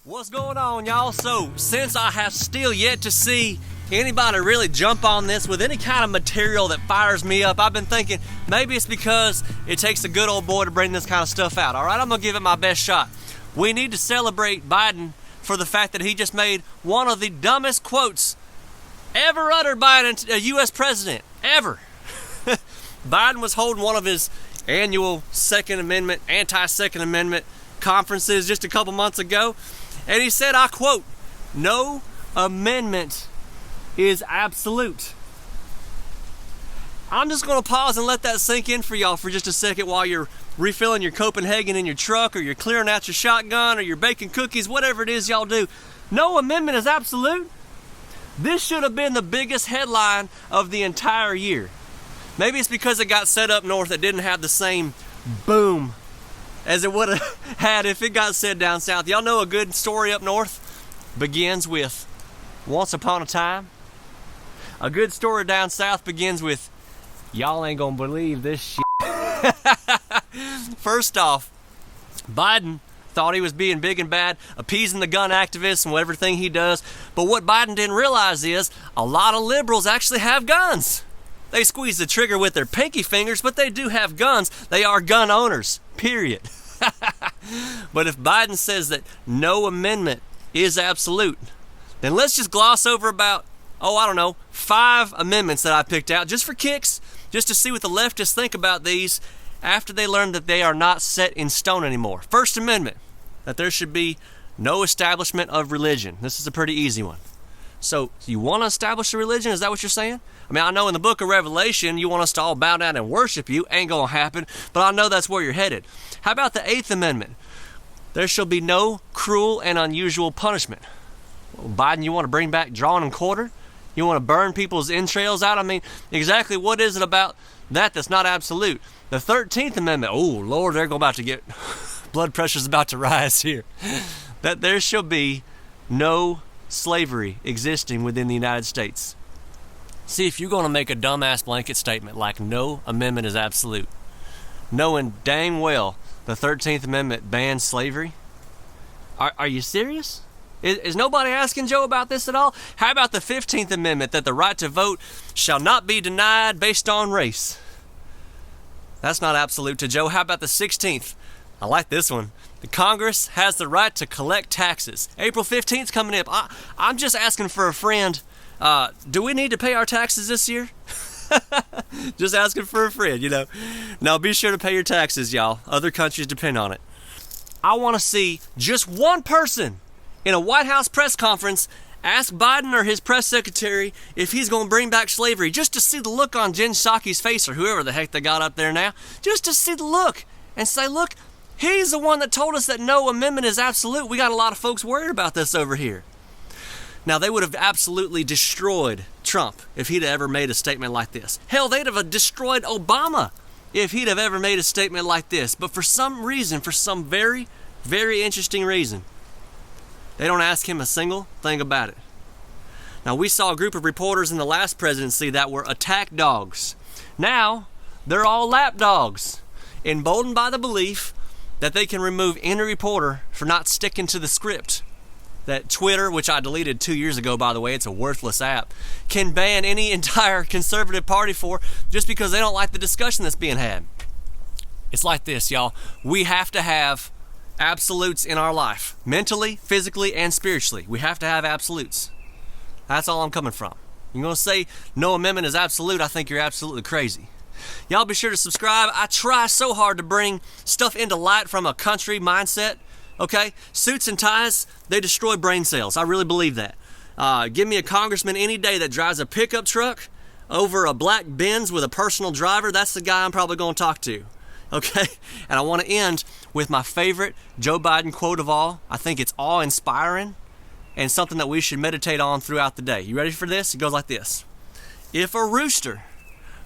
What's going on, y'all? So, since I have still yet to see anybody really jump on this with any kind of material that fires me up, I've been thinking maybe it's because it takes a good old boy to bring this kind of stuff out. All right, I'm gonna give it my best shot. We need to celebrate Biden for the fact that he just made one of the dumbest quotes ever uttered by a U.S. president, ever. Biden was holding one of his annual Second Amendment, anti-Second Amendment conferences just a couple months ago, and he said, I quote, "No amendment is absolute." I'm just going to pause and let that sink in for y'all for just a second while you're refilling your Copenhagen in your truck, or you're clearing out your shotgun, or you're baking cookies, whatever it is y'all do. No amendment is absolute. This should have been the biggest headline of the entire year. Maybe it's because it got set up north that didn't have the same boom as it would have had if it got said down south. Y'all know a good story up north begins with once upon a time. A good story down south begins with y'all ain't gonna believe this shit. First off, Biden thought he was being big and bad, appeasing the gun activists and everything he does. But what Biden didn't realize is a lot of liberals actually have guns. They squeeze the trigger with their pinky fingers, but they do have guns. They are gun owners, period. But if Biden says that no amendment is absolute, then let's just gloss over about, 5 amendments that I picked out just for kicks, just to see what the leftists think about these after they learn that they are not set in stone anymore. First Amendment, that there should be no establishment of religion. This is a pretty easy one. So you want to establish a religion? Is that what you're saying? I mean, I know in the book of Revelation, you want us to all bow down and worship you. Ain't gonna happen, but I know that's where you're headed. How about the 8th Amendment? There shall be no cruel and unusual punishment. Well, Biden, you want to bring back drawn and quartered? You want to burn people's entrails out? I mean, exactly what is it about that that's not absolute? The 13th Amendment, oh Lord, they're about to get, blood pressure's about to rise here. That there shall be no slavery existing within the United States. See, if you're going to make a dumbass blanket statement like no amendment is absolute, knowing dang well the 13th Amendment bans slavery, are you serious? Is nobody asking Joe about this at all? How about the 15th Amendment, that the right to vote shall not be denied based on race? That's not absolute to Joe. How about the 16th? I like this one. The Congress has the right to collect taxes. April 15th coming up. I'm just asking for a friend. Do we need to pay our taxes this year? Just asking for a friend, you know. Now be sure to pay your taxes, y'all. Other countries depend on it. I want to see just one person in a White House press conference ask Biden or his press secretary if he's going to bring back slavery, just to see the look on Jen Psaki's face, or whoever the heck they got up there now, just to see the look and say, look, he's the one that told us that no amendment is absolute. We got a lot of folks worried about this over here. Now, they would have absolutely destroyed Trump if he'd ever made a statement like this. Hell, they'd have destroyed Obama if he'd have ever made a statement like this. But for some reason, for some very, very interesting reason, they don't ask him a single thing about it. Now, we saw a group of reporters in the last presidency that were attack dogs. Now, they're all lap dogs, emboldened by the belief that they can remove any reporter for not sticking to the script. That Twitter, which I deleted 2 years ago, by the way, it's a worthless app, can ban any entire conservative party for just because they don't like the discussion that's being had. It's like this, y'all. We have to have absolutes in our life, mentally, physically, and spiritually. We have to have absolutes. That's all I'm coming from. You're going to say no amendment is absolute, I think you're absolutely crazy. Y'all be sure to subscribe. I try so hard to bring stuff into light from a country mindset. Okay? Suits and ties, they destroy brain cells. I really believe that. Give me a congressman any day that drives a pickup truck over a black Benz with a personal driver. That's the guy I'm probably going to talk to. Okay? And I want to end with my favorite Joe Biden quote of all. I think it's awe-inspiring and something that we should meditate on throughout the day. You ready for this? It goes like this. If a rooster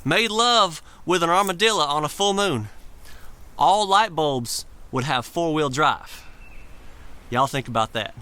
made love with an armadillo on a full moon, all light bulbs would have 4-wheel drive. Y'all think about that.